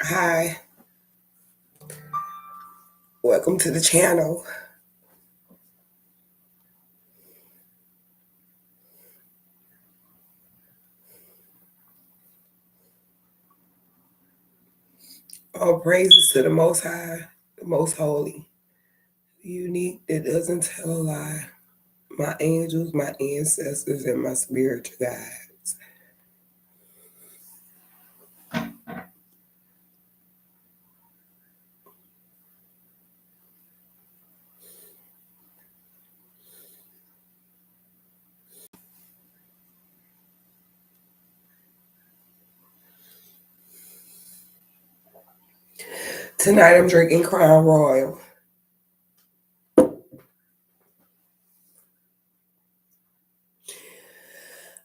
Hi, welcome to the channel. All praises to the Most High, the Most Holy, the unique that doesn't tell a lie. My angels, my ancestors, and my spiritual guides. Tonight I'm drinking Crown Royal.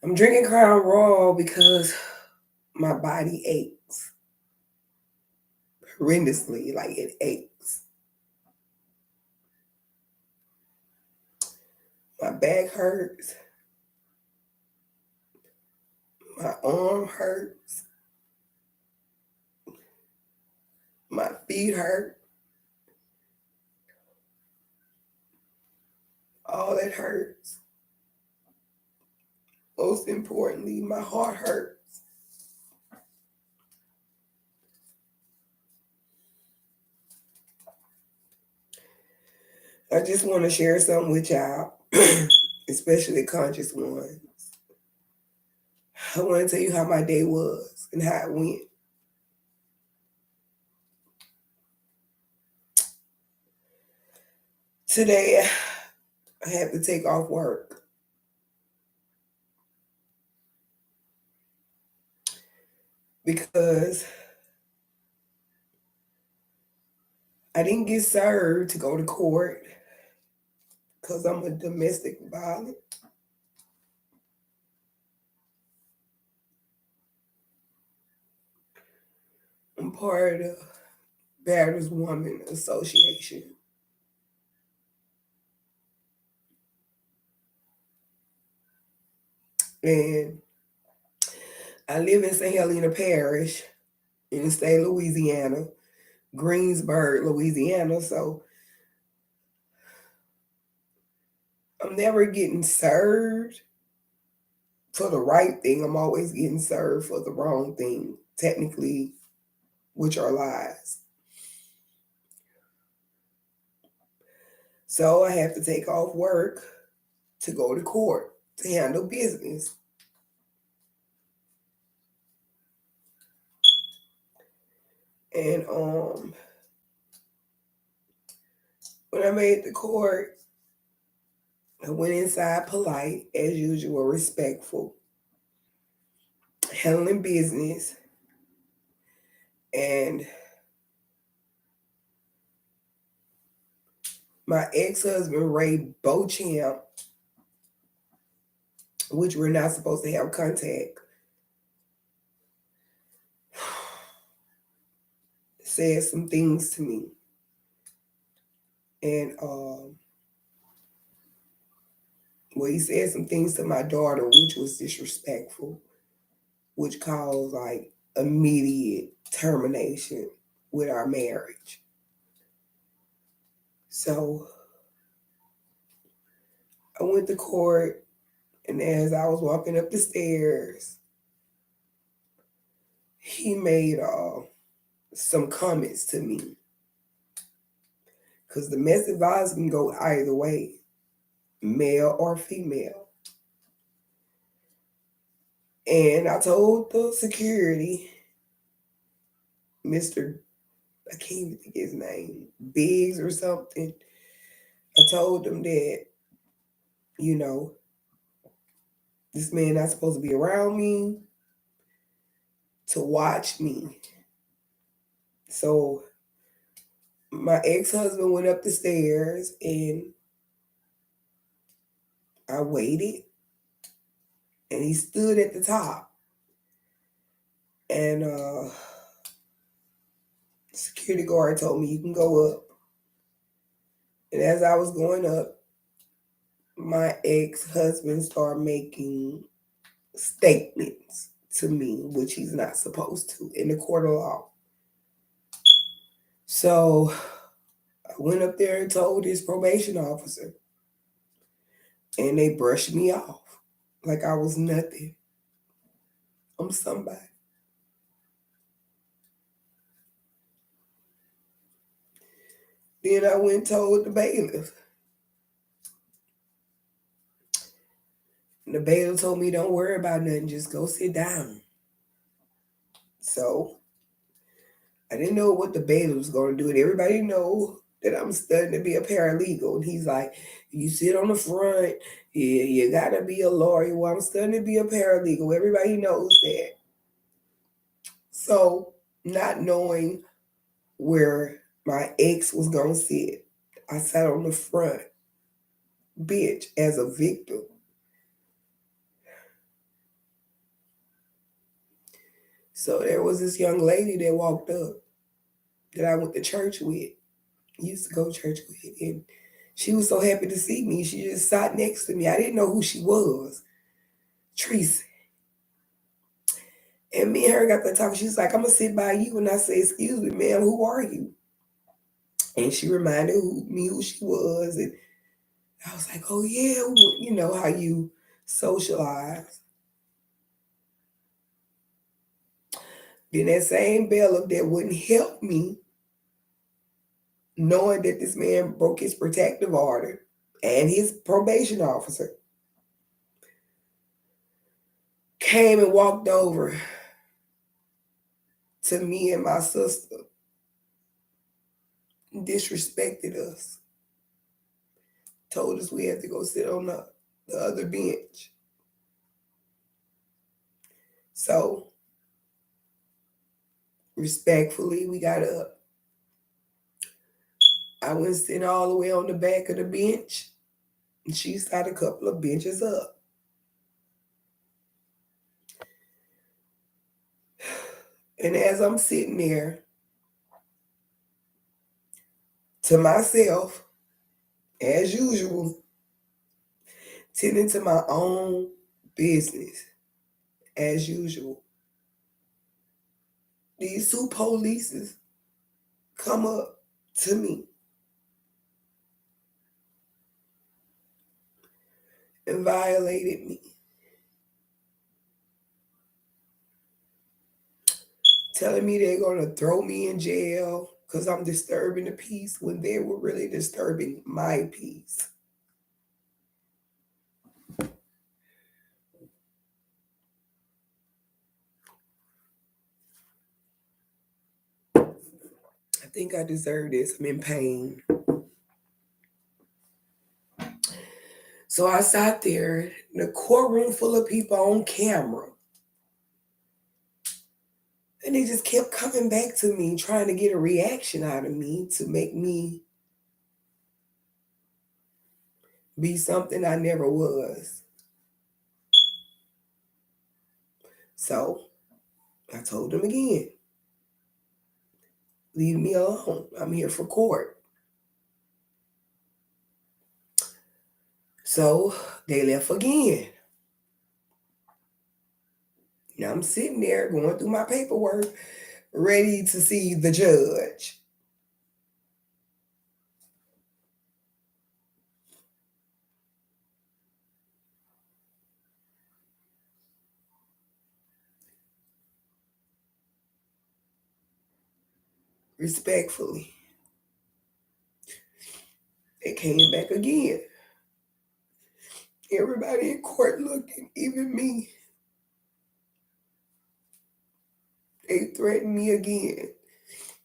I'm drinking Crown Royal because my body aches horrendously, like it aches. My back hurts, my arm hurts, my feet hurt, all that hurts. Most importantly, my heart hurts. I just want to share something with y'all, especially conscious ones. I want to tell you how my day was and how it went. Today, I had to take off work because I didn't get served to go to court because I'm a domestic violence. I'm part of the Battered Woman Association. And I live in St. Helena Parish in the state of Louisiana, Greensburg, Louisiana. So I'm never getting served for the right thing. I'm always getting served for the wrong thing, technically, which are lies. So I have to take off work to go to court to handle business. And when I made the court, I went inside polite, as usual, respectful, handling business. And my ex-husband, Ray Beauchamp, which we're not supposed to have contact, said some things to me. And well, he said some things to my daughter, which was disrespectful, which caused like immediate termination with our marriage. So I went to court, and as I was walking up the stairs, he made some comments to me because domestic violence can go either way, male or female. And I told the security, Mr. I can't even think his name, Biggs or something. I told him that, you know, this man not supposed to be around me to watch me. So my ex-husband went up the stairs and I waited and he stood at the top. And security guard told me you can go up. And as I was going up, my ex-husband started making statements to me, which he's not supposed to in the court of law. So I went up there and told his probation officer, and they brushed me off like I was nothing. I'm somebody. Then I went and told the bailiff. And the bailiff told me, don't worry about nothing, just go sit down. So I didn't know what the bailiff was going to do. And everybody know that I'm studying to be a paralegal. And he's like, you sit on the front, you got to be a lawyer. Well, I'm studying to be a paralegal. Everybody knows that. So not knowing where my ex was going to sit, I sat on the front bench as a victim. So there was this young lady that walked up that I went to church with, used to go to church with, and she was so happy to see me. She just sat next to me. I didn't know who she was. Tracy. And me and her got to talking. She's like, I'm going to sit by you. And I say, excuse me, ma'am, who are you? And she reminded me who she was. And I was like, oh, yeah, you know how you socialize. Then that same bailiff that wouldn't help me, knowing that this man broke his protective order and his probation officer, came and walked over to me and my sister, disrespected us, told us we had to go sit on the other bench. So, respectfully, we got up. I went sitting all the way on the back of the bench, and she sat a couple of benches up. And as I'm sitting there, to myself, as usual, tending to my own business, as usual, these two polices come up to me and violated me, telling me they're going to throw me in jail because I'm disturbing the peace when they were really disturbing my peace. I think I deserve this. I'm in pain. So I sat there in a courtroom full of people on camera. And they just kept coming back to me, trying to get a reaction out of me to make me be something I never was. So I told them again, leave me alone. I'm here for court. So they left again. Now I'm sitting there going through my paperwork, ready to see the judge. Respectfully, they came back again. Everybody in court looking, even me. They threatened me again.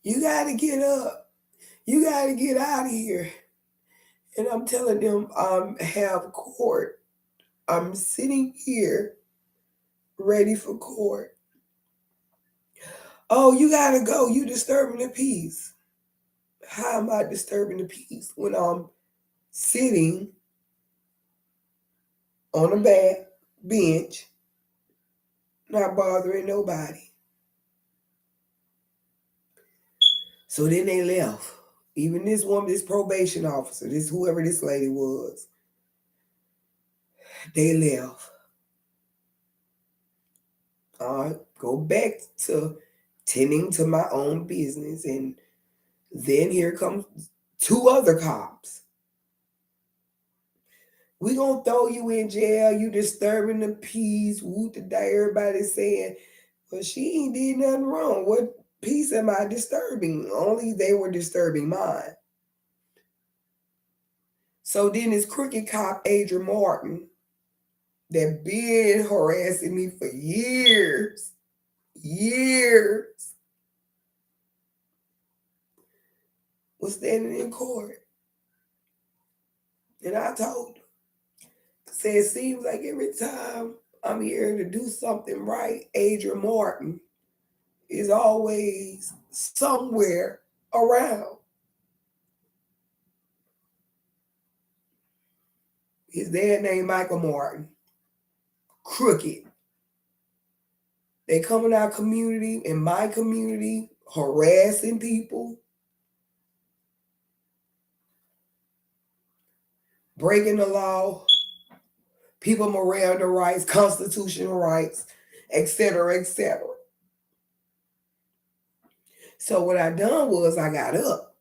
You got to get up. You got to get out of here. And I'm telling them I have court. I'm sitting here ready for court. Oh, you got to go. You disturbing the peace. How am I disturbing the peace when I'm sitting on a back bench, not bothering nobody? So then they left. Even this woman, this probation officer, this whoever this lady was, they left. go back to tending to my own business. And then here comes two other cops. We gonna throw you in jail. You disturbing the peace. Whoop the day. Everybody's saying, well, she ain't did nothing wrong. What peace am I disturbing? Only they were disturbing mine. So then this crooked cop, Adrian Martin, that been harassing me for years, was standing in court. And I told him, I said, it seems like every time I'm here to do something right, Adrian Martin is always somewhere around. His dad named Michael Martin. Crooked. They come in our community, in my community, harassing people, breaking the law, people Miranda rights, constitutional rights, etc., etc. So what I done was I got up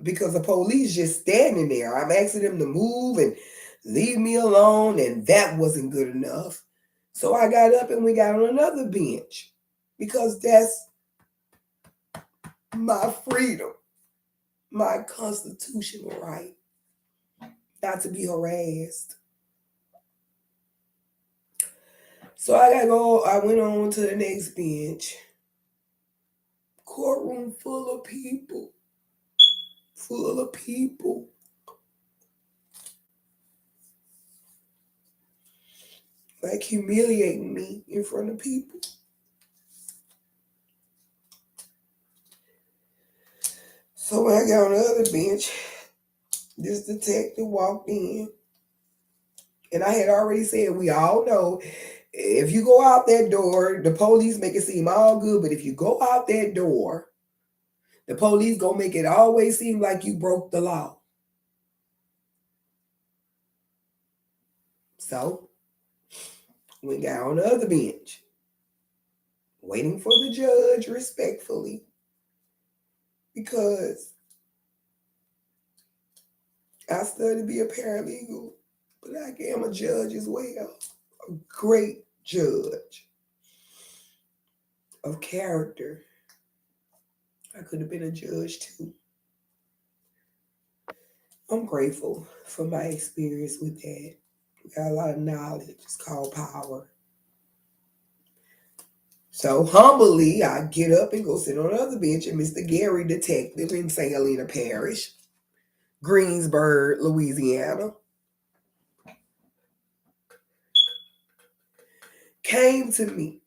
because the police just standing there. I'm asking them to move and leave me alone, and that wasn't good enough. So I got up and we got on another bench because that's my freedom, my constitutional right not to be harassed. So I went on to the next bench. Courtroom full of people. Like humiliating me in front of people. So when I got on the other bench, this detective walked in. And I had already said, we all know, if you go out that door, the police make it seem all good. But if you go out that door, the police gonna make it always seem like you broke the law. So we got on the other bench, waiting for the judge respectfully, because I studied to be a paralegal, but I am a judge as well, a great judge of character. I could have been a judge too. I'm grateful for my experience with that. Got a lot of knowledge. It's called power. So humbly, I get up and go sit on the other bench, and Mr. Gary, detective in St. Helena Parish, Greensburg, Louisiana, came to me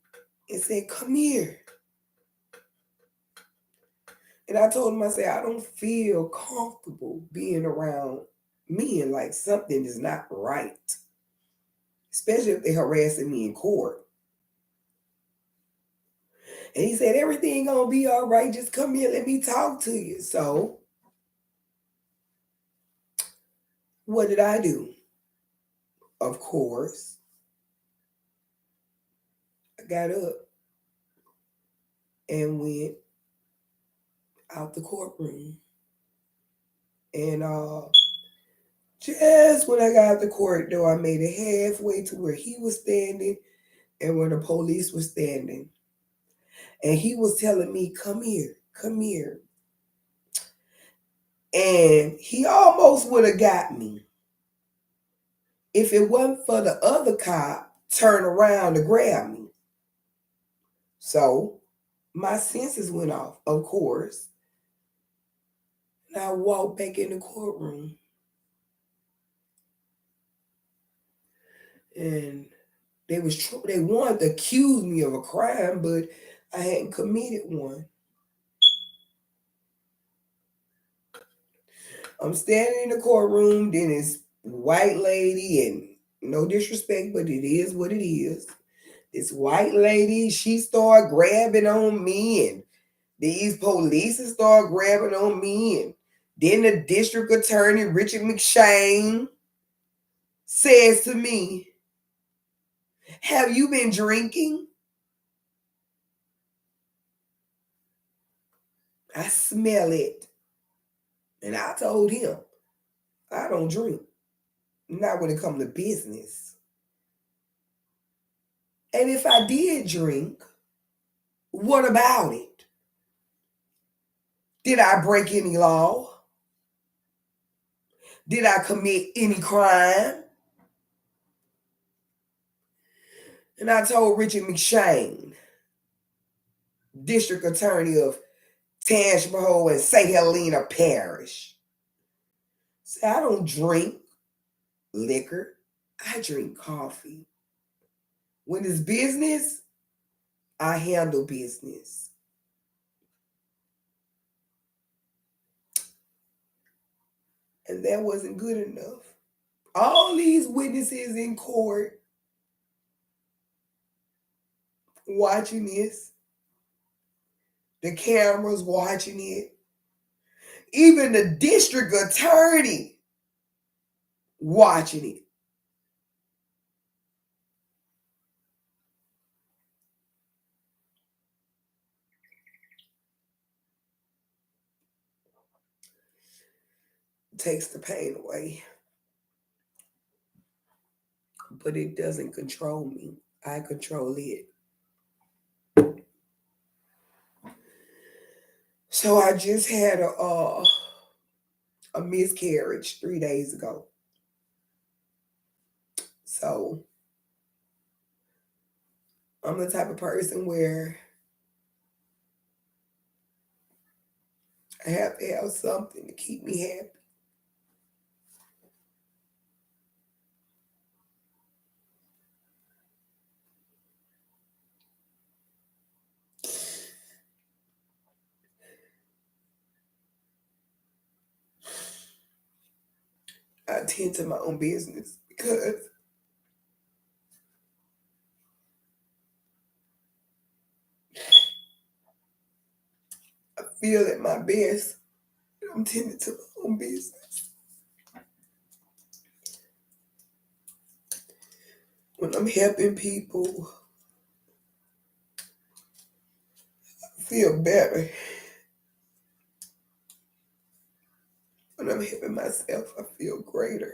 and said, come here. And I told him, I said, I don't feel comfortable being around men, like something is not right, especially if they're harassing me in court. And he said, everything gonna be all right. Just come here, let me talk to you. So what did I do? Of course, I got up and went out the courtroom. And just when I got out the court door, I made it halfway to where he was standing and where the police was standing. And he was telling me, come here, come here. And he almost would have got me if it wasn't for the other cop turn around to grab me. So my senses went off, of course. And I walked back in the courtroom. And they wanted to accuse me of a crime, but I hadn't committed one. I'm standing in the courtroom, then this white lady, and no disrespect, but it is what it is. This white lady, she started grabbing on me, and these police start grabbing on me, and then the district attorney, Richard McShane, says to me, have you been drinking? I smell it. And I told him, I don't drink. Not when it comes to business. And if I did drink, what about it? Did I break any law? Did I commit any crime? And I told Richard McShane, District Attorney of Tangipahoa and St. Helena Parish. Say, I don't drink liquor. I drink coffee. When it's business, I handle business. And that wasn't good enough. All these witnesses in court watching this, the cameras watching it, even the district attorney watching it. Takes the pain away. But it doesn't control me. I control it. So I just had a miscarriage 3 days ago. So I'm the type of person where I have to have something to keep me happy. I tend to my own business because I feel at my best. I'm tending to my own business. When I'm helping people, I feel better. When I'm helping myself, I feel greater.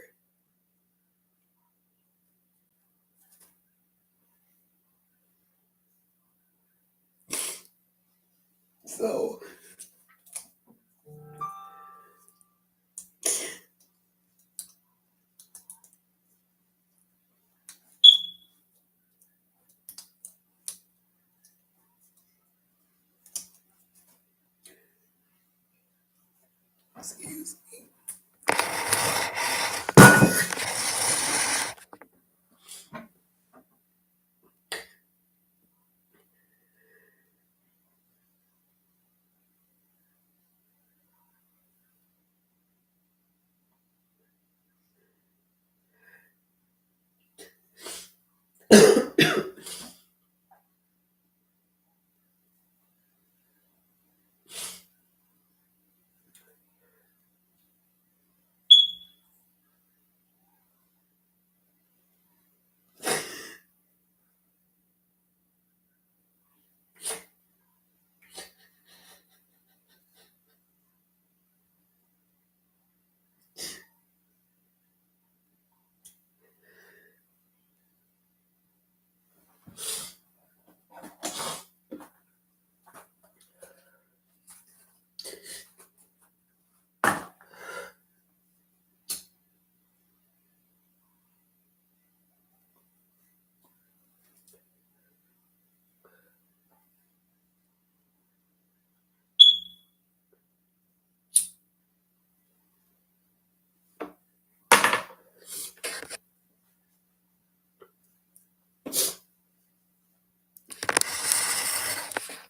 So excuse me.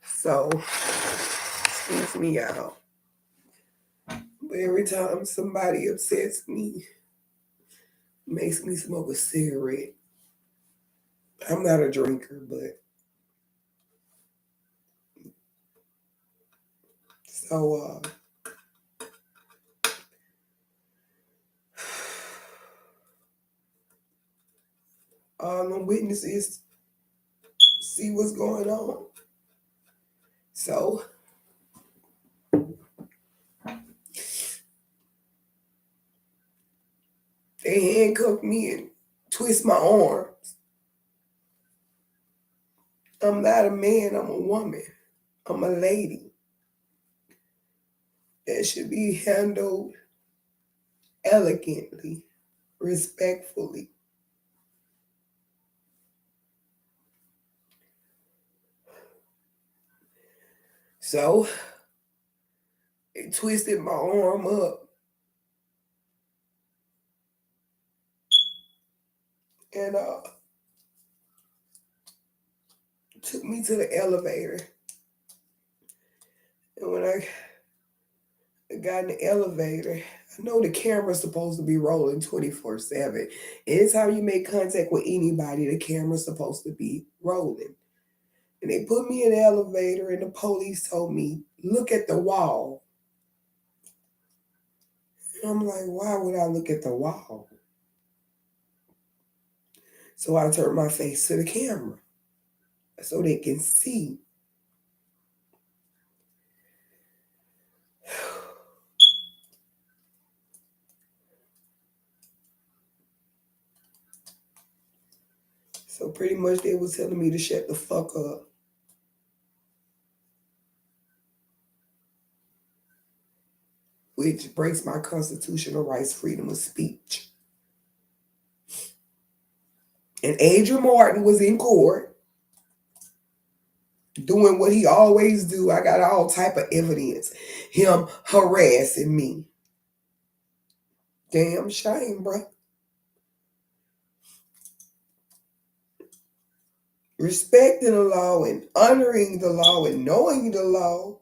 So excuse me, y'all. But every time somebody upsets me, makes me smoke a cigarette. I'm not a drinker, but so all the witnesses see what's going on. So They handcuffed me and twist my arms. I'm not a man, I'm a woman. I'm a lady. That should be handled elegantly, respectfully. So they twisted my arm up and took me to the elevator. And when I got in the elevator, I know the camera's supposed to be rolling 24/7. Anytime you make contact with anybody, the camera's supposed to be rolling. And they put me in the elevator, and the police told me, look at the wall. And I'm like, why would I look at the wall? So I turned my face to the camera so they can see. So pretty much they was telling me to shut the fuck up. Which breaks my constitutional rights, freedom of speech. And Adrian Martin was in court doing what he always do. I got all type of evidence. Him harassing me. Damn shame, bro. Respecting the law and honoring the law and knowing the law.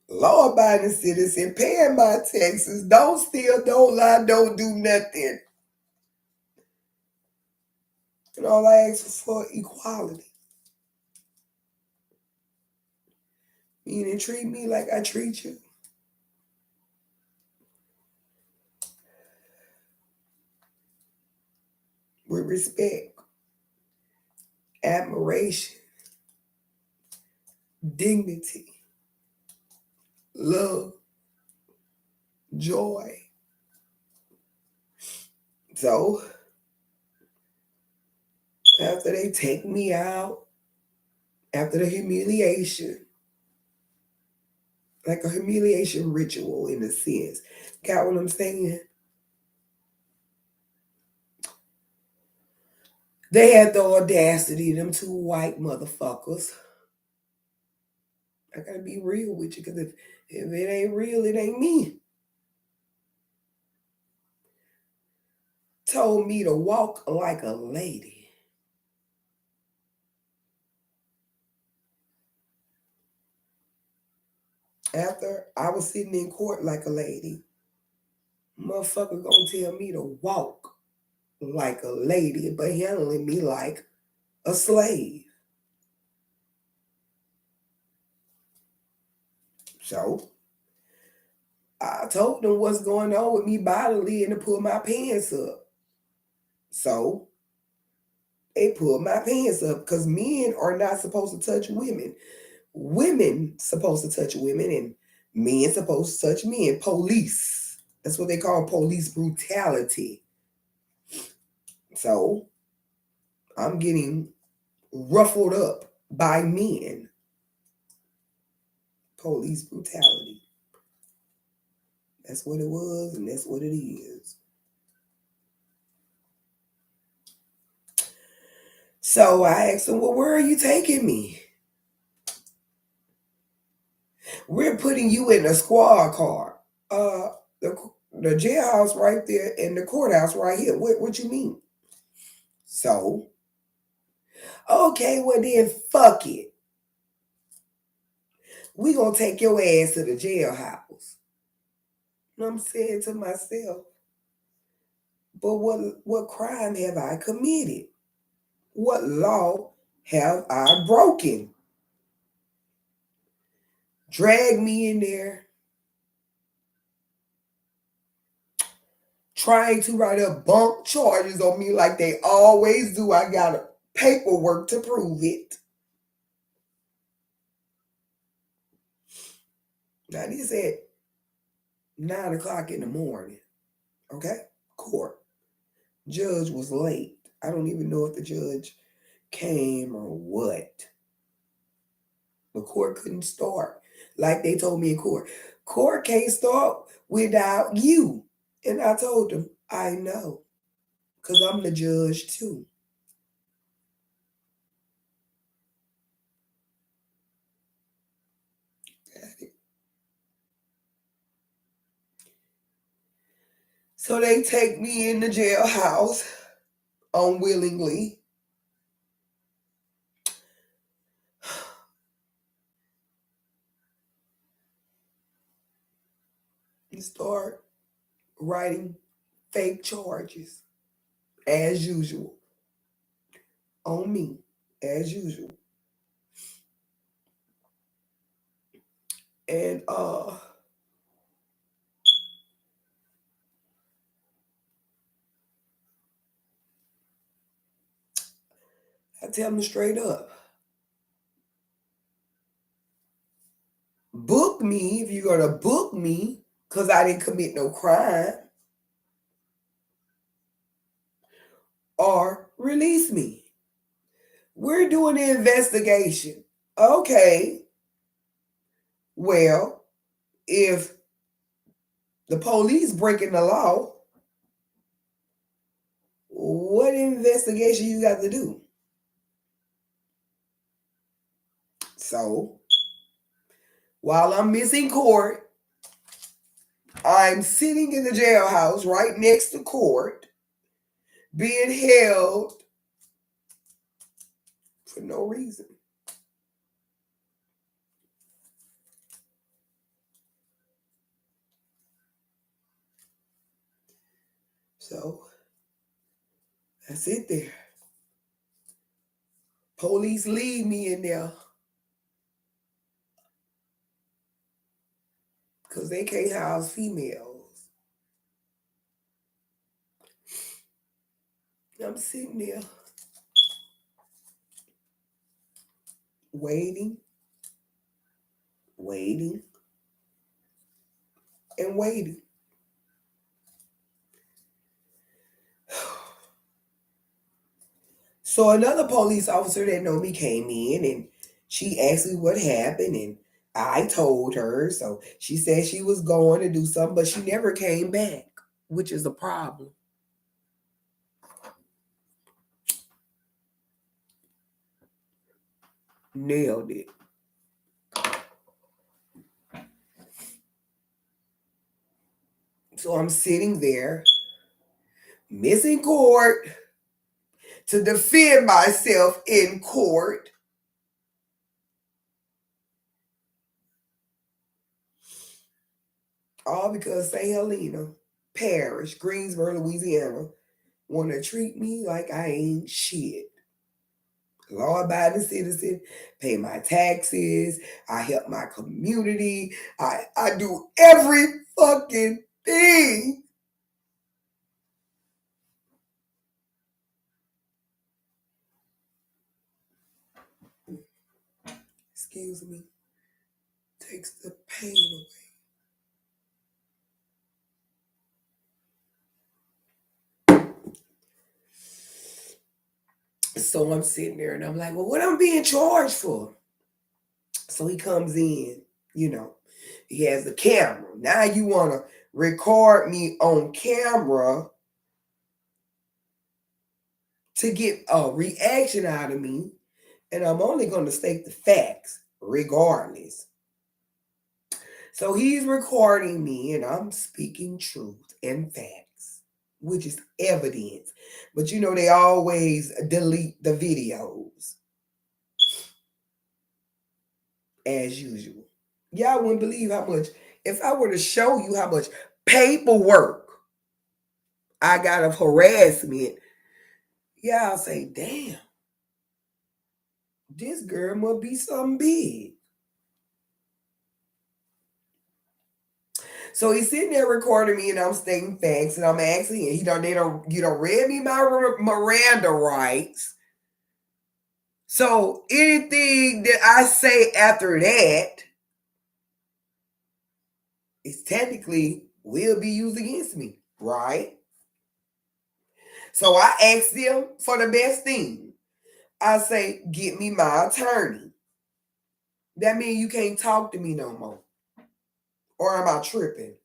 Law-abiding citizen, paying my taxes, don't steal, don't lie, don't do nothing. And all I ask for equality. Meaning treat me like I treat you. With respect, admiration, dignity, love, joy. So, after they take me out, after the humiliation, like a humiliation ritual in a sense, got what I'm saying? They had the audacity, them two white motherfuckers. I gotta be real with you, because if it ain't real, it ain't me. Told me to walk like a lady. After I was sitting in court like a lady, motherfucker gonna tell me to walk like a lady, but handling me like a slave. So I told them what's going on with me bodily and to pull my pants up. So they pulled my pants up because men are not supposed to touch women. Women supposed to touch women and men supposed to touch men. Police. That's what they call police brutality. So I'm getting ruffled up by men. Police brutality. That's what it was, and that's what it is. So I asked him, well, where are you taking me? We're putting you in a squad car. The jailhouse right there and the courthouse right here. What you mean? So, okay, well then fuck it. We gonna take your ass to the jailhouse. And I'm saying to myself, but what crime have I committed? What law have I broken? Drag me in there, trying to write up bunk charges on me like they always do. I got paperwork to prove it. Now this at 9 o'clock in the morning. Okay? Court. Judge was late. I don't even know if the judge came or what. The court couldn't start. Like they told me in court. Court can't start without you. And I told them, I know. Because I'm the judge too. So they take me in the jailhouse unwillingly. And start writing fake charges as usual on me as usual. And I tell them straight up, book me if you're gonna book me because I didn't commit no crime, or release me. We're doing the investigation. Okay, well, if the police breaking the law, what investigation you got to do? So while I'm missing court, I'm sitting in the jailhouse right next to court, being held for no reason. So I sit there. Police leave me in there because they can't house females. I'm sitting there waiting, waiting, and waiting. So another police officer that know me came in and she asked me what happened and I told her. So she said she was going to do something, but she never came back, which is a problem. Nailed it. So I'm sitting there, missing court to defend myself in court. All because St. Helena Parish, Greensboro, Louisiana, want to treat me like I ain't shit. Law-abiding citizen, pay my taxes, I help my community, I do every fucking thing. Excuse me, takes the pain away. So I'm sitting there and I'm like, well, what I'm being charged for? So he comes in, you know, he has the camera. Now you want to record me on camera to get a reaction out of me, and I'm only going to state the facts regardless. So he's recording me, and I'm speaking truth and facts, which is evidence. But you know, they always delete the videos as usual. Y'all wouldn't believe how much, if I were to show you how much paperwork I got of harassment, y'all say, damn, this girl must be something big. So he's sitting there recording me, and I'm stating facts, and I'm asking, and you don't read me my Miranda rights. So anything that I say after that is technically will be used against me, right? So I asked them for the best thing. I say, get me my attorney. That means you can't talk to me no more. Or am I tripping?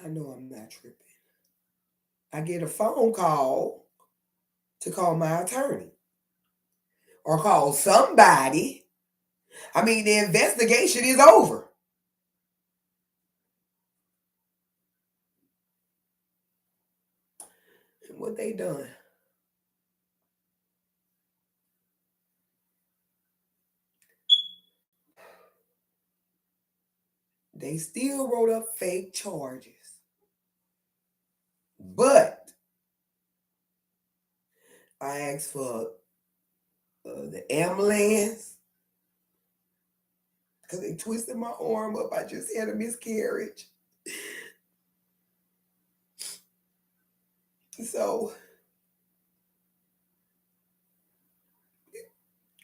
I know I'm not tripping. I get a phone call to call my attorney or call somebody. I mean, the investigation is over. And what they done? They still wrote up fake charges. But I asked for the ambulance because they twisted my arm up. I just had a miscarriage. So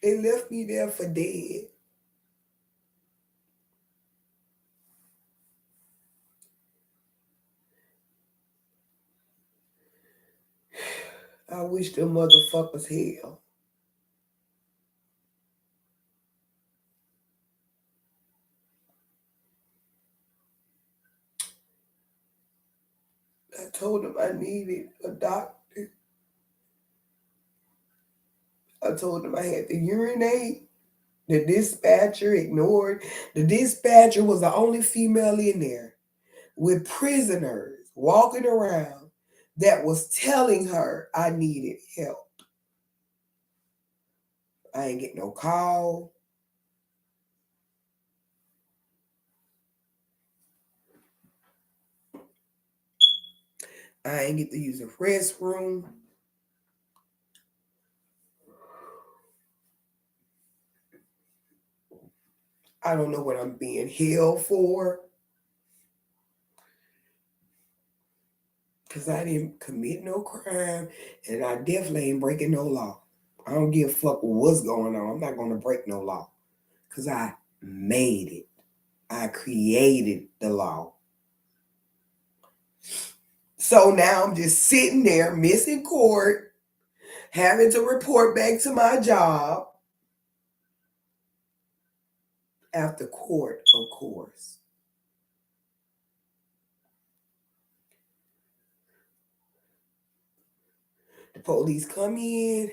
they left me there for dead. I wish them motherfuckers hell. I told them I needed a doctor. I told them I had to urinate. The dispatcher ignored. The dispatcher was the only female in there with prisoners walking around that was telling her I needed help. I ain't get no call. I ain't get to use the restroom. I don't know what I'm being held for. Because I didn't commit no crime and I definitely ain't breaking no law. I don't give a fuck what's going on. I'm not going to break no law. Because I made it. I created the law. So now I'm just sitting there missing court, having to report back to my job after court, of course. The police come in,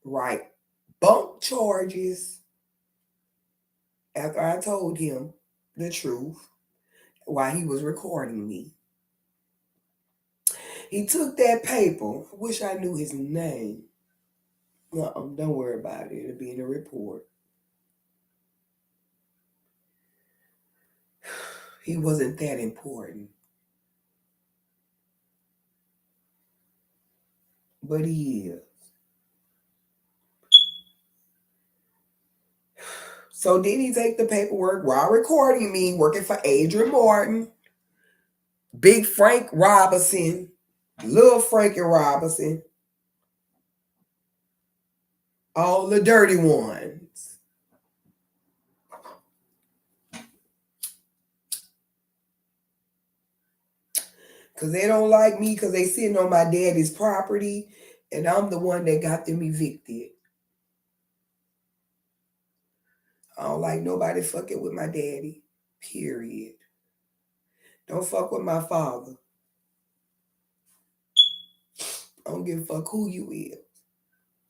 write bunk charges after I told him the truth while he was recording me. He took that paper. I wish I knew his name. Don't worry about it. It'll be in the report. He wasn't that important. But he is. So did he take the paperwork while recording me, working for Adrian Martin, Big Frank Robinson, Little Frankie Robinson, all the dirty ones. Because they don't like me because they sitting on my daddy's property and I'm the one that got them evicted. I don't like nobody fucking with my daddy, period. Don't fuck with my father. I don't give a fuck who you is.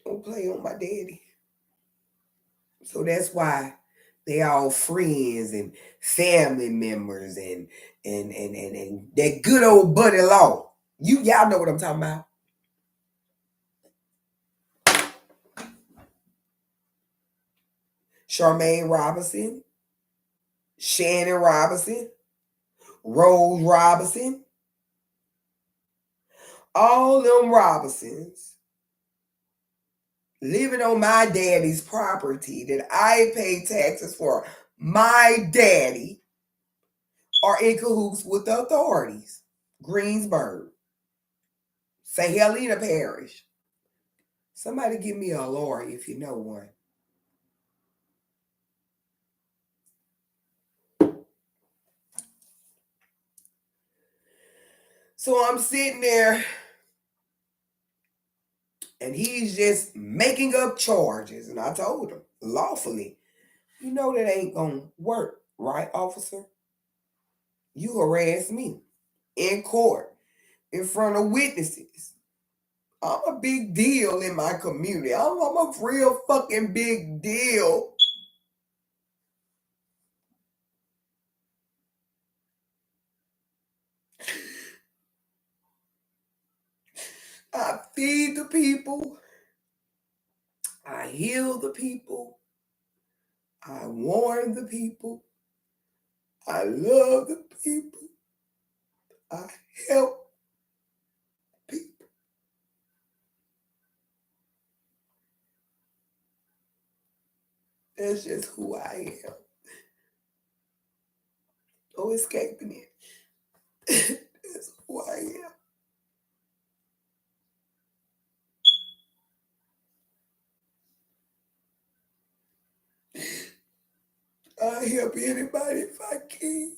Don't play on my daddy. So that's why they all friends and family members and that good old buddy law. Y'all know what I'm talking about. Charmaine Robinson, Shannon Robinson, Rose Robinson, all them Robinsons living on my daddy's property that I pay taxes for. My daddy are in cahoots with the authorities. Greensburg, St. Helena Parish. Somebody give me a lawyer if you know one. So I'm sitting there and he's just making up charges. And I told him, lawfully, you know that ain't gonna work, right, officer? You harass me in court, in front of witnesses. I'm a big deal in my community. I'm a real fucking big deal. I feed the people. I heal the people. I warn the people. I love the people. I help people. That's just who I am. No escaping it. That's who I am. I help anybody if I can.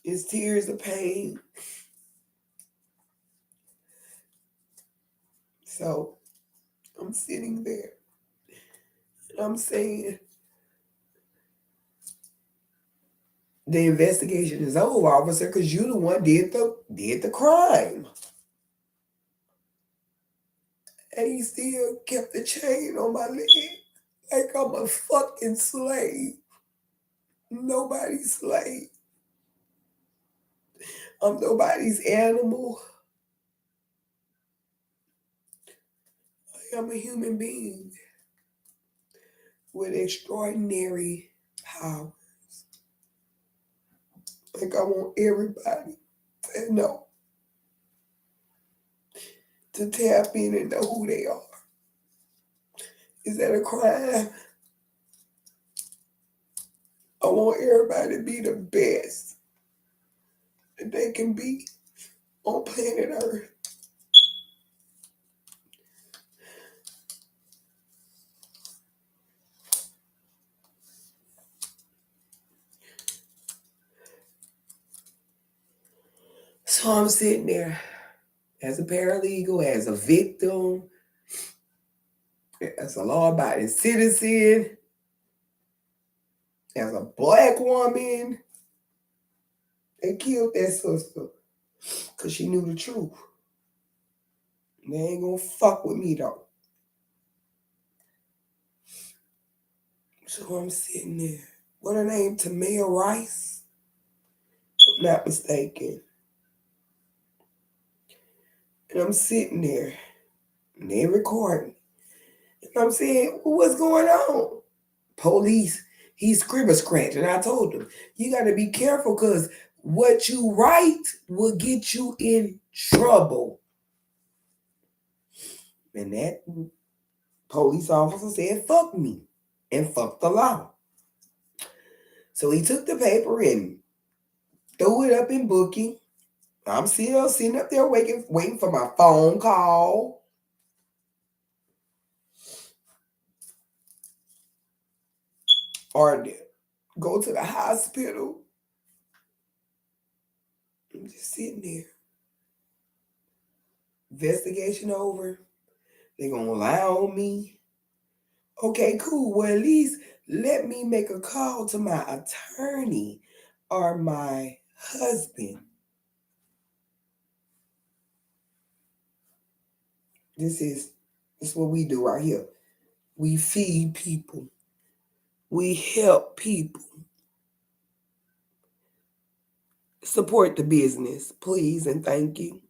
It's tears of pain. So I'm sitting there and I'm saying, the investigation is over, officer, because you the one did the crime. And he still kept the chain on my leg. Like I'm a fucking slave. Nobody's slave. I'm nobody's animal. I am a human being with extraordinary power. Like I want everybody to know, to tap in and know who they are. Is that a crime? I want everybody to be the best that they can be on planet Earth. So I'm sitting there as a paralegal, as a victim, as a law-abiding citizen, as a black woman. They killed that sister because she knew the truth. They ain't gonna fuck with me though. So I'm sitting there. What her name? Tamia Rice? If I'm not mistaken. And I'm sitting there and they recording. And I'm saying, well, what's going on? Police, he's scribble scratch. And I told him, you gotta be careful because what you write will get you in trouble. And that police officer said, fuck me and fuck the law. So he took the paper and threw it up in booking. I'm still sitting up there waiting for my phone call. Or go to the hospital. I'm just sitting there. Investigation over. They're gonna lie on me. Okay, cool. Well, at least let me make a call to my attorney or my husband. This is what we do right here. We feed people. We help people. Support the business, please and thank you.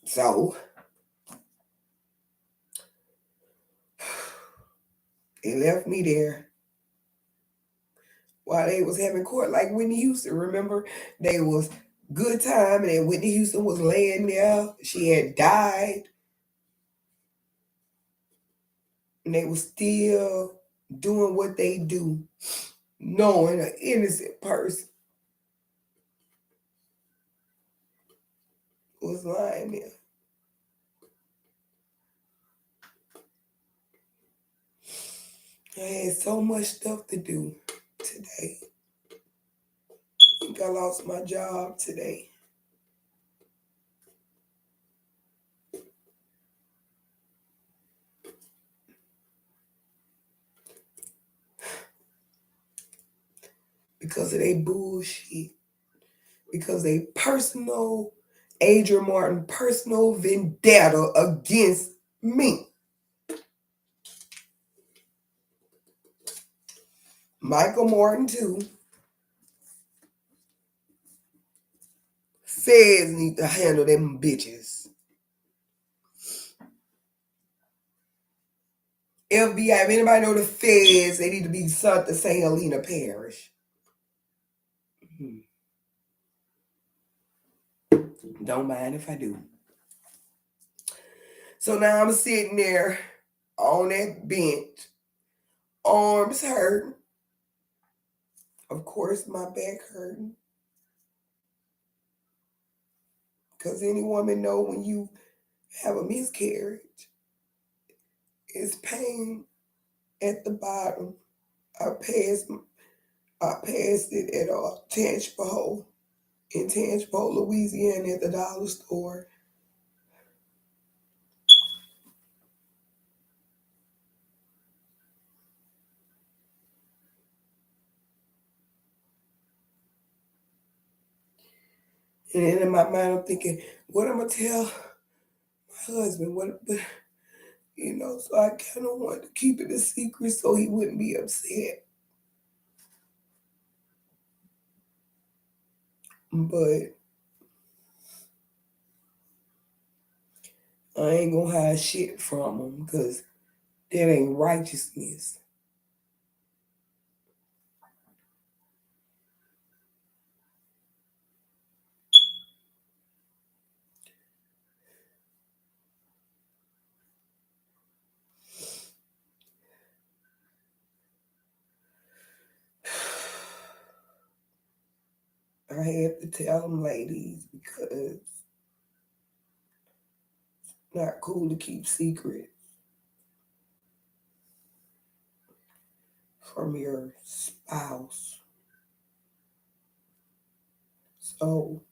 So they left me there while they was having court like Whitney Houston. Remember, they was good time and then Whitney Houston was laying there. She had died. And they was still doing what they do, knowing an innocent person was lying there. I had so much stuff to do today. I think I lost my job today. Because of they bullshit. Because they personal, Adrian Martin personal vendetta against me. Michael Martin too. Feds need to handle them bitches. FBI, if anybody know the feds, they need to be sent to St. Helena Parish. Don't mind if I do. So now I'm sitting there on that bench, arms hurting. Of course, my back hurting. Because any woman know when you have a miscarriage, it's pain at the bottom. I passed it at in Tangipahoa, Louisiana, at the dollar store. And then in my mind, I'm thinking, what am I gonna tell my husband? So I kind of wanted to keep it a secret so he wouldn't be upset. But I ain't gonna hide shit from him because that ain't righteousness. I had to tell them ladies because it's not cool to keep secrets from your spouse. So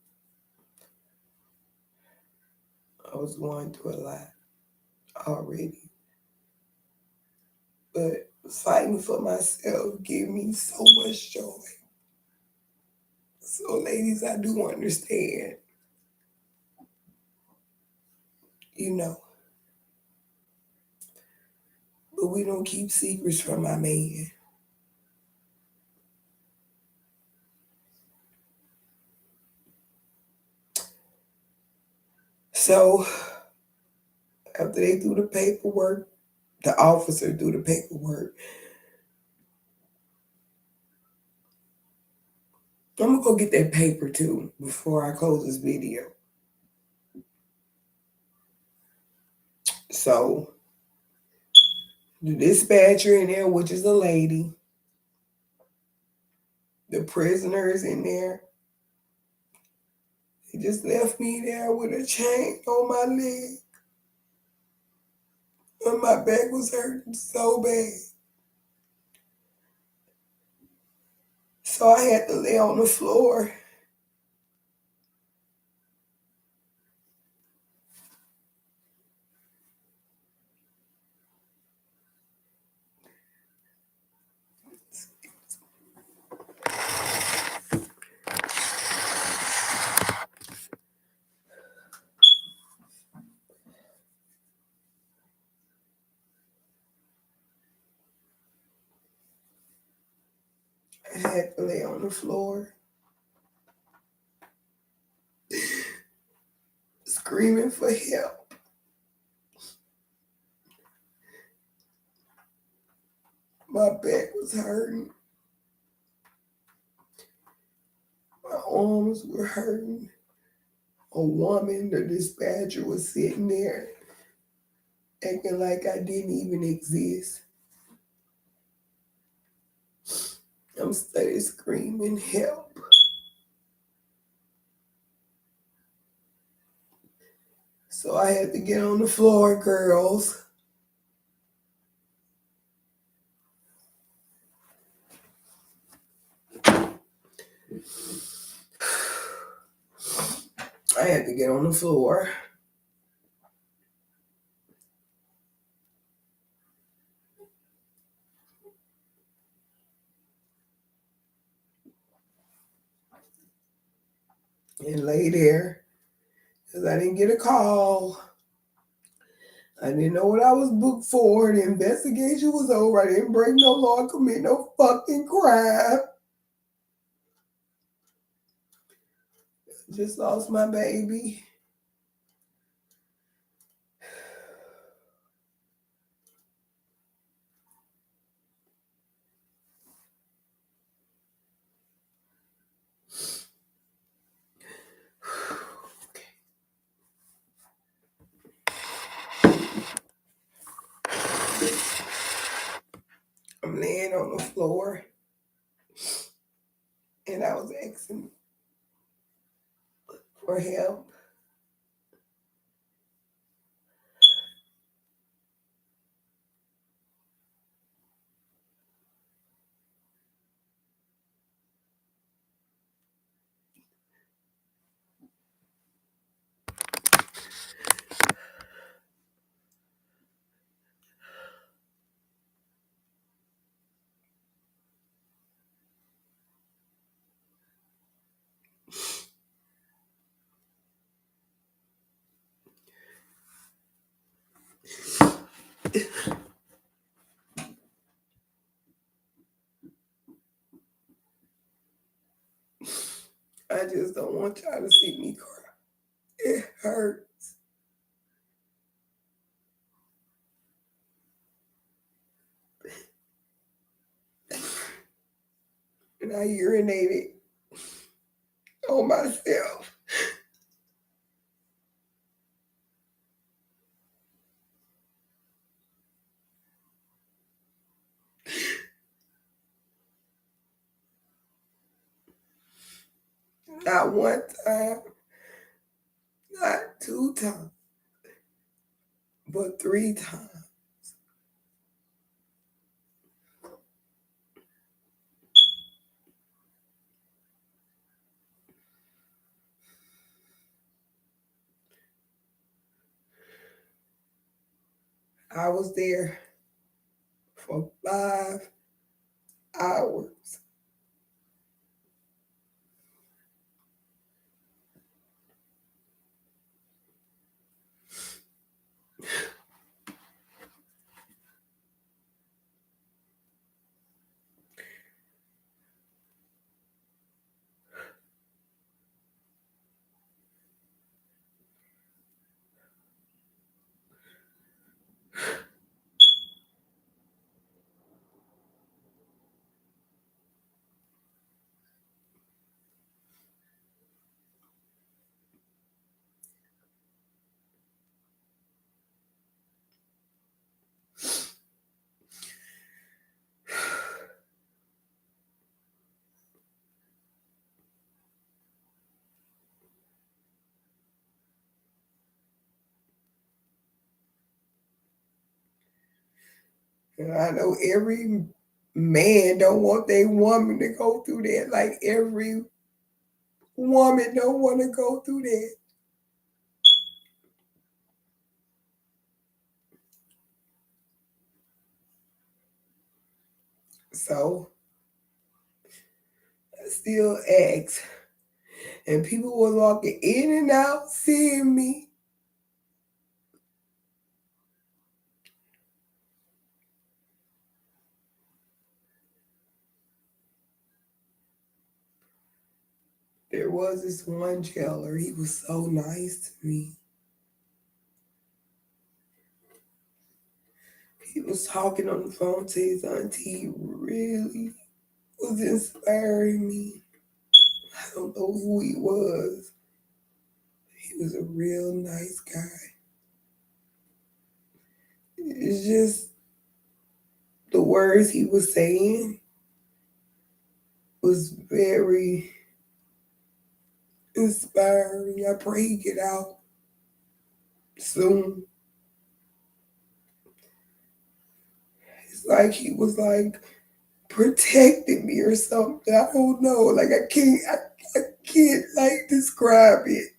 I was going through a lot already. But fighting for myself gave me so much joy. So ladies, I do understand, you know, but we don't keep secrets from my man. So after they do the paperwork, the officer do the paperwork. I'm gonna go get that paper too before I close this video. So the dispatcher in there, which is a lady, the prisoners in there, they just left me there with a chain on my leg. And my back was hurting so bad. So I had to lay on the floor. I had to lay on the floor, screaming for help. My back was hurting. My arms were hurting. A woman, the dispatcher, was sitting there acting like I didn't even exist. I'm steady screaming, help. So I had to get on the floor, girls. I had to get on the floor. And lay there because I didn't get a call. I didn't know what I was booked for. The investigation was over. I didn't break no law, commit no fucking crime. Just lost my baby. I'm laying on the floor and I was asking for help. I just don't want y'all to see me cry. It hurts. And I urinated on myself. Not one time, not 2 times, but 3 times. I was there for 5 hours. And I know every man don't want their woman to go through that. Like every woman don't want to go through that. So I still ask. And people were walking in and out, seeing me. There was this one jailer. He was so nice to me. He was talking on the phone to his auntie. He really was inspiring me. I don't know who he was. He was a real nice guy. It's just the words he was saying was very inspiring. I pray he get out soon. It's like he was like protecting me or something. I don't know. Like I can't like describe it.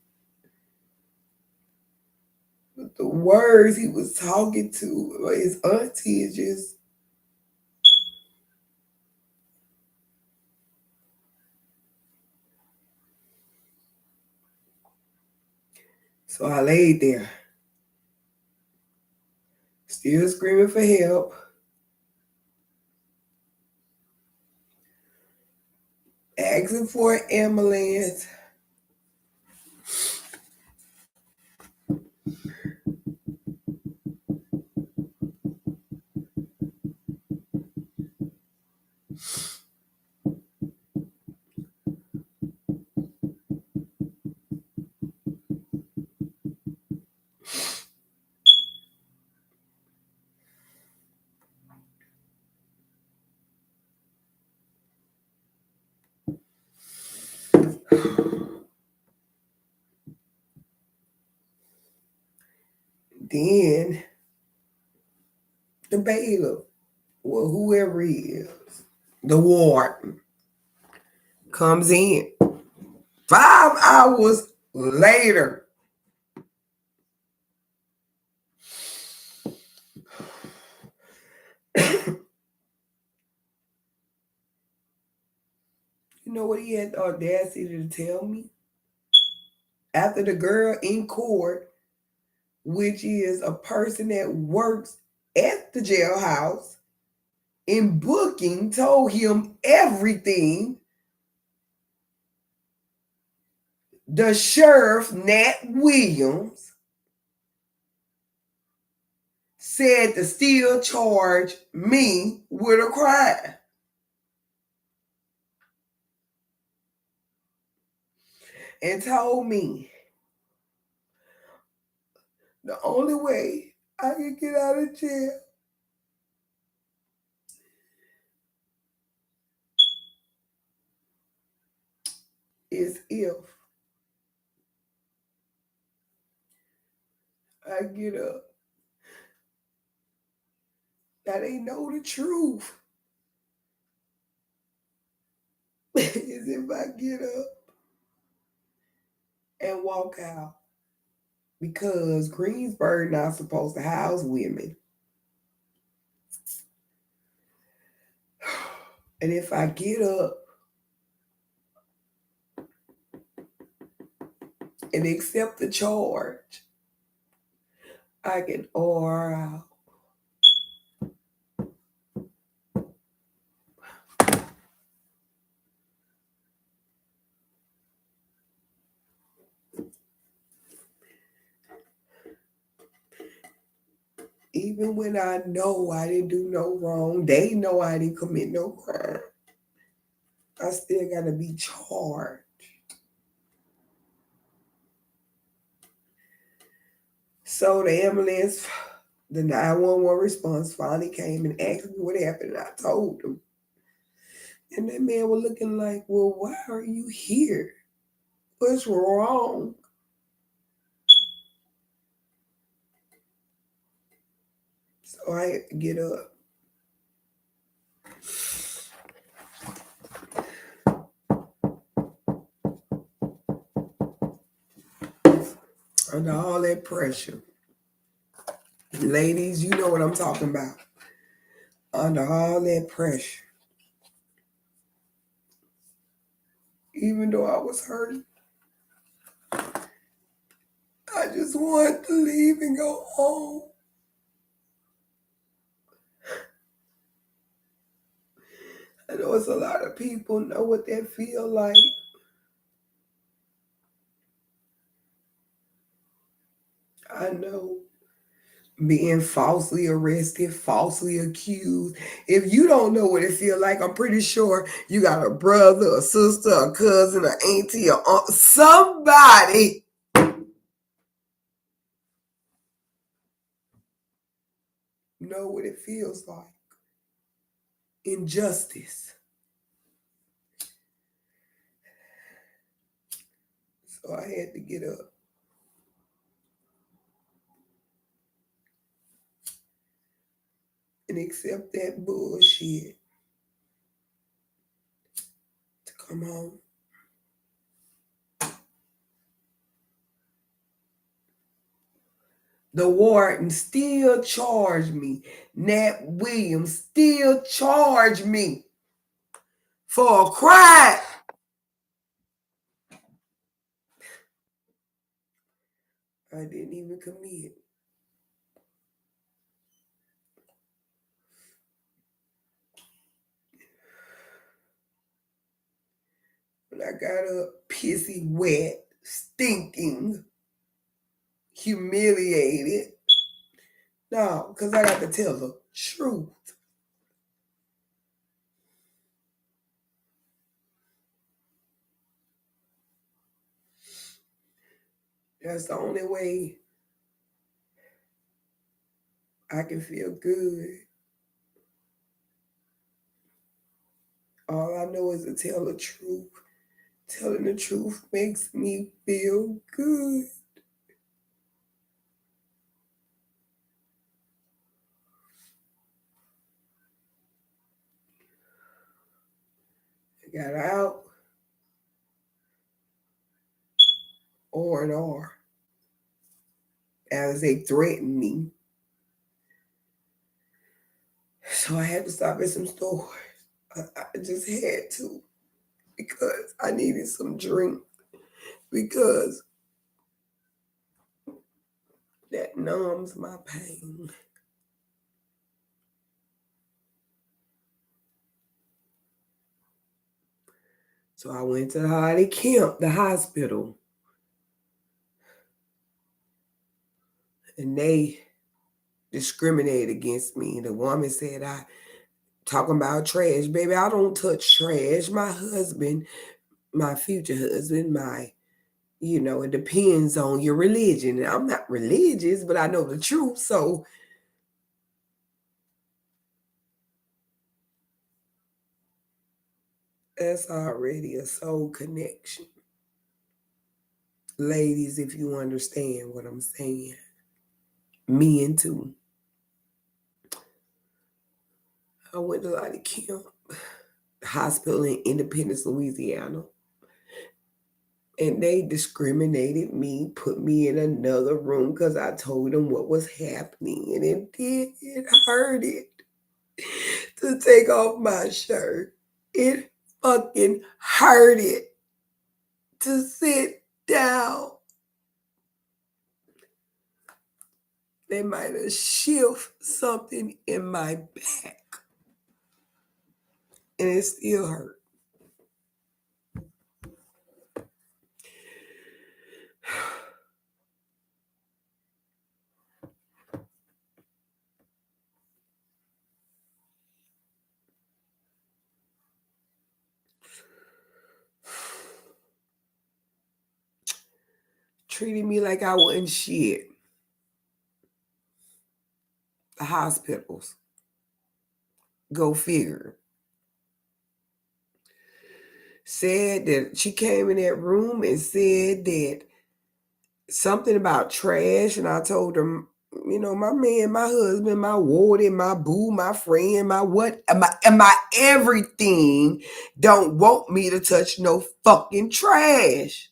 the words he was talking to his auntie is just. So I laid there, still screaming for help, asking for an ambulance. Then the bailiff, well, whoever he is, the warden, comes in 5 hours later. You know what he had the audacity to tell me? After the girl in court, which is a person that works at the jailhouse, in booking, told him everything, the sheriff, Nat Williams, said to still charge me with a crime. And told me the only way I can get out of jail is if I get up. Now they know the truth. Is if I get up and walk out. Because Greensburg not supposed to house women. And if I get up and accept the charge, I can order out. Even when I know I didn't do no wrong, they know I didn't commit no crime, I still gotta be charged. So the ambulance, the 911 response finally came and asked me what happened, and I told them. And that man was looking like, well, why are you here? What's wrong? So I had to get up. Under all that pressure. Ladies, you know what I'm talking about. Under all that pressure. Even though I was hurt, I just wanted to leave and go home. I know it's a lot of people know what that feel like. I know being falsely arrested, falsely accused. If you don't know what it feel like, I'm pretty sure you got a brother, a sister, a cousin, an auntie, or aunt, somebody know what it feels like. Injustice. So I had to get up. And accept that bullshit to come home. The warden still charged me. Nat Williams still charged me for a crime I didn't even commit. When I got up, pissy, wet, stinking, humiliated. No, because I got to tell the truth. That's the only way I can feel good. All I know is to tell the truth. Telling the truth makes me feel good. I got out, R&R, as they threatened me. So I had to stop at some stores. I just had to because I needed some drink because that numbs my pain. So I went to Hardy Kemp, the hospital, and they discriminated against me. The woman said I talking about trash. Baby, I don't touch trash. My husband, my future husband, it depends on your religion. And I'm not religious, but I know the truth. So that's already a soul connection. Ladies, if you understand what I'm saying. Men too. I went to Lottie Kemp Hospital in Independence, Louisiana. And they discriminated me, put me in another room because I told them what was happening. And it hurted to take off my shirt. It fucking hurted to sit down. They might have shift something in my back. And it still hurt. Treated me like I wasn't shit. The hospitals. Go figure. Said that she came in that room and said that something about trash, and I told her, my man, my husband, my warden, my boo, my friend, my what, my everything don't want me to touch no fucking trash.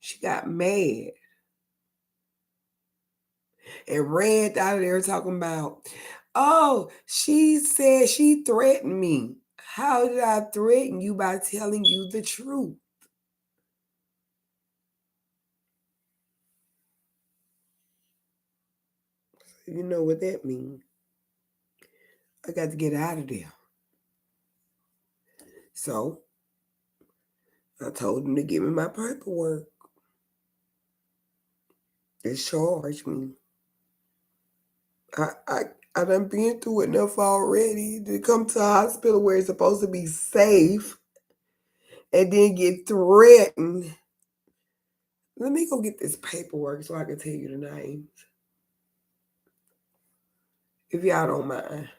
She got mad and ran out of there talking about, oh, she said she threatened me. How did I threaten you? By telling you the truth. You know what that means. I got to get out of there. So I told him to give me my paperwork. They charged me. I done been through enough already to come to a hospital where it's supposed to be safe and then get threatened. Let me go get this paperwork so I can tell you the names. If y'all don't mind.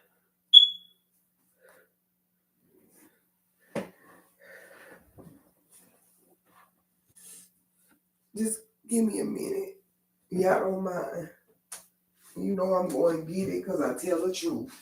Just give me a minute. Y'all don't mind. You know I'm going to get it because I tell the truth.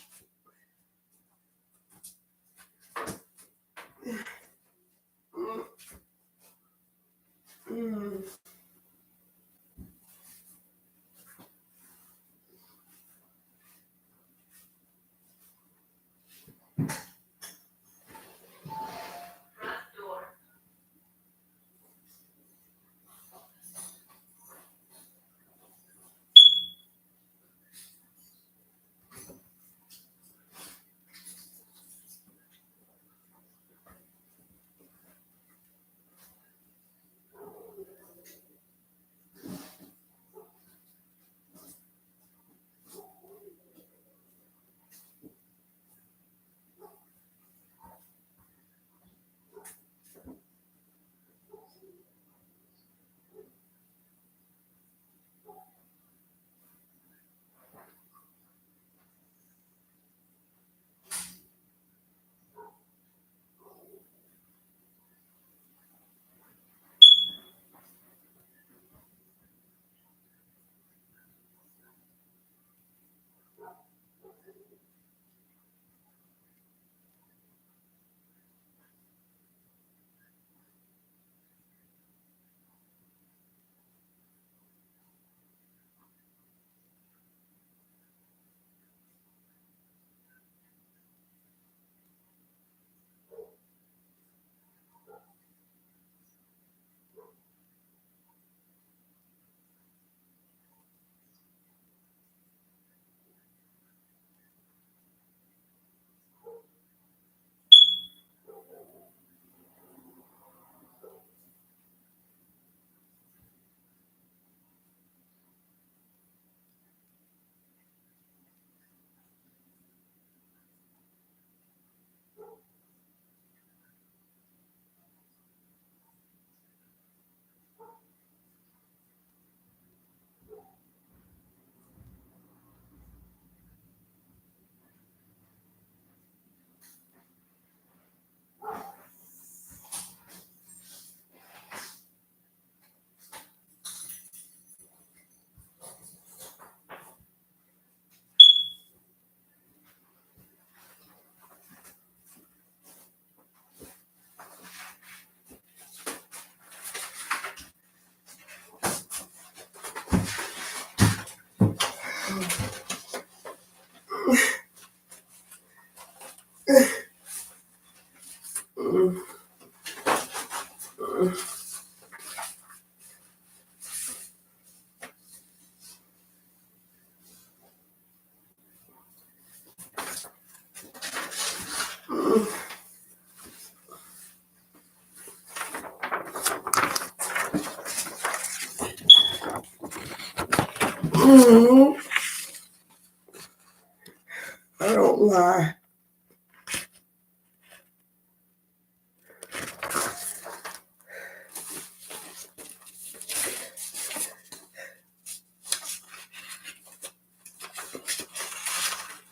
I don't lie.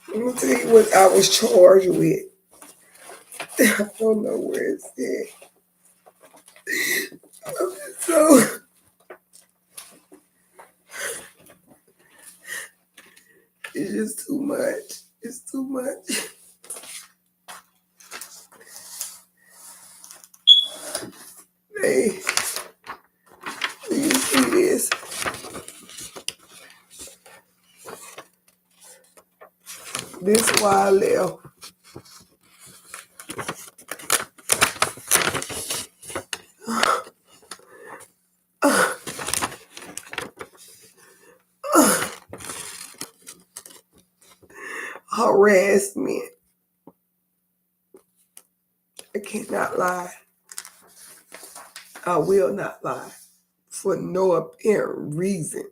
Let me tell you what I was charged with. I don't know where it's at. So it's just too much. It's too much. Hey, do you see this? This is why I left. Harassment. I cannot lie. I will not lie for no apparent reason.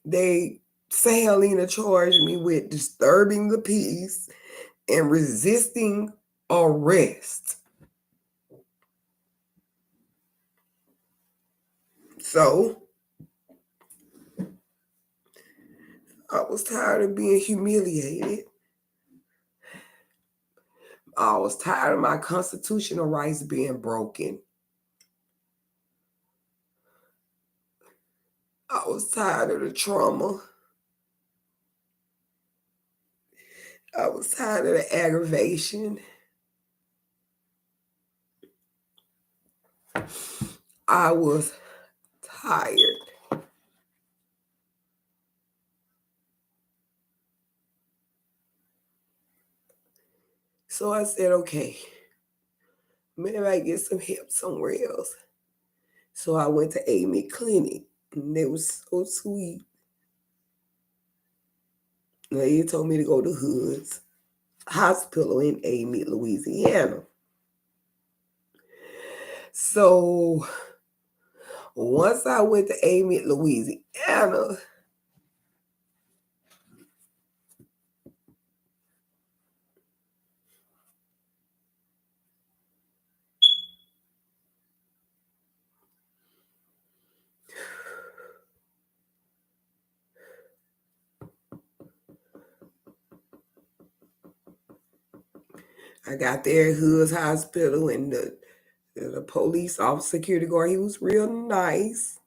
They say Helena charged me with disturbing the peace and resisting arrest. So I was tired of being humiliated. I was tired of my constitutional rights being broken. I was tired of the trauma. I was tired of the aggravation. I was tired. So I said, okay, maybe I get some help somewhere else. So I went to Amy Clinic, and they was so sweet. They told me to go to Hood's Hospital in Amy, Louisiana. So once I went to Amy, Louisiana, I got there at Hood's Hospital, and the police officer, security guard, he was real nice.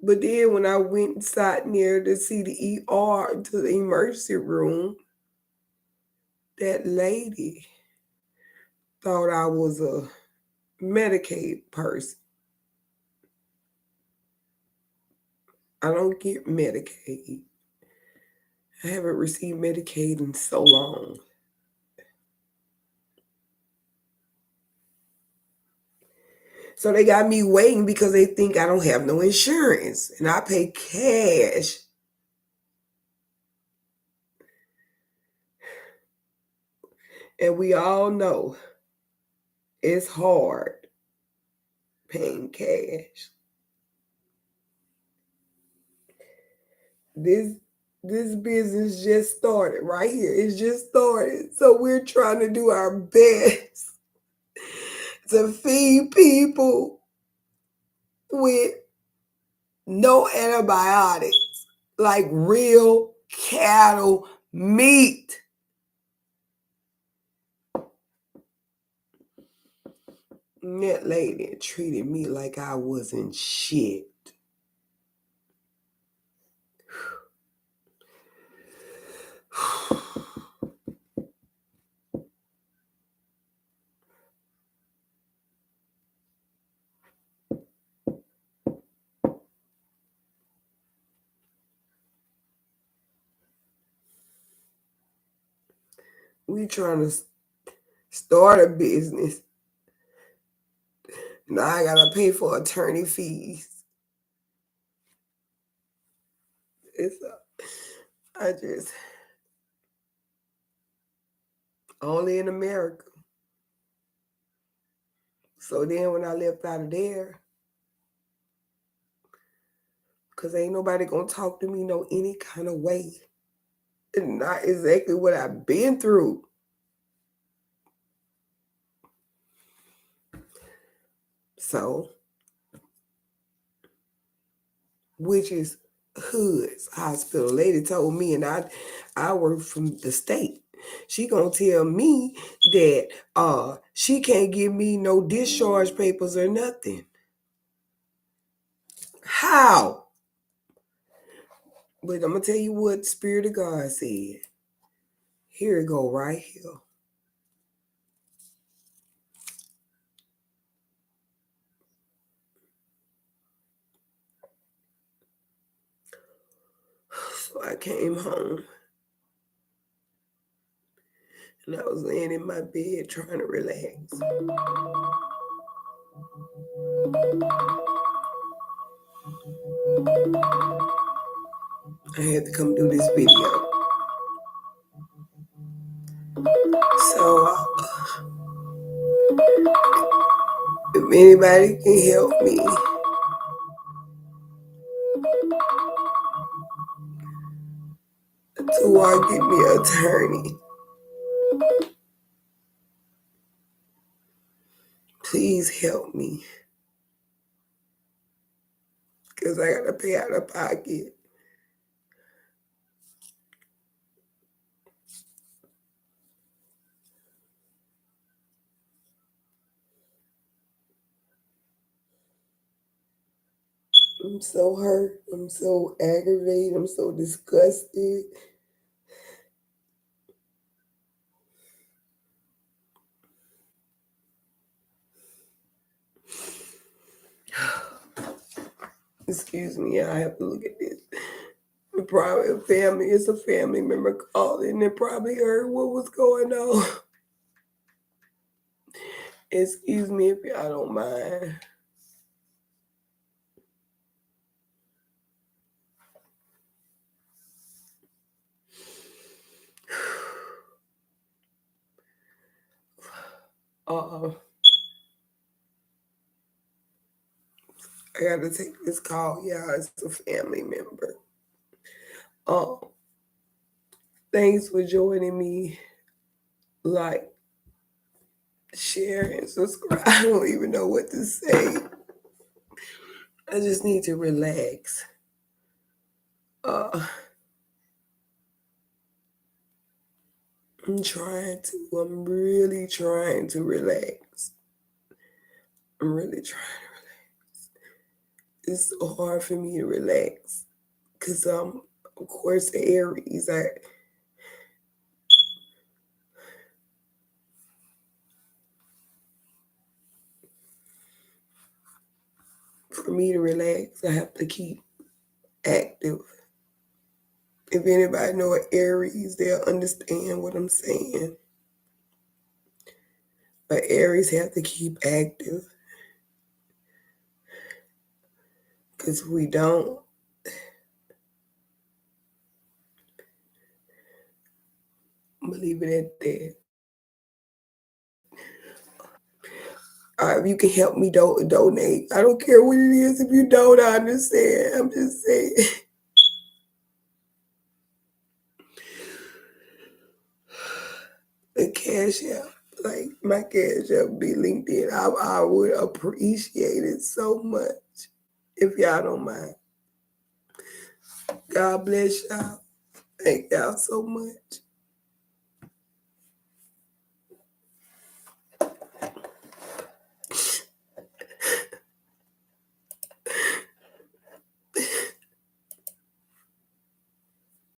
But then when I went inside near to see the ER, to the emergency room, that lady thought I was a Medicaid person. I don't get Medicaid. I haven't received Medicaid in so long. So they got me waiting because they think I don't have no insurance, and I pay cash. And we all know it's hard paying cash. This business just started right here. It's just started. So we're trying to do our best to feed people with no antibiotics, like real cattle meat. And that lady treated me like I wasn't shit. We trying to start a business. Now I gotta pay for attorney fees. It's I just only in America. So then when I left out of there, because ain't nobody gonna talk to me no any kind of way. And not exactly what I've been through. So, which is Hood's hospital. Lady told me, and I work from the state. She gonna tell me that she can't give me no discharge papers or nothing. How? But I'm gonna tell you what Spirit of God said. Here it go right here. So I came home and I was laying in my bed trying to relax. I had to come do this video. So if anybody can help me, to get me an attorney, please help me. Because I got to pay out of pocket. I'm so hurt. I'm so aggravated. I'm so disgusted. Excuse me, I have to look at this. Probably it's a family member calling and probably heard what was going on. Excuse me if y'all don't mind. I gotta take this call. Yeah, it's a family member. Thanks for joining me. Like, share, and subscribe. I don't even know what to say. I just need to relax. I'm really trying to relax. I'm really trying to relax. It's so hard for me to relax. Because of course, the Aries, for me to relax, I have to keep active. If anybody know an Aries, they'll understand what I'm saying. But Aries have to keep active. Because if we don't, I'm going to leave it at that. If you can help me donate. I don't care what it is. If you don't, I understand. I'm just saying. The cash app, like my cash app be linked in. I would appreciate it so much if y'all don't mind. God bless y'all. Thank y'all so much.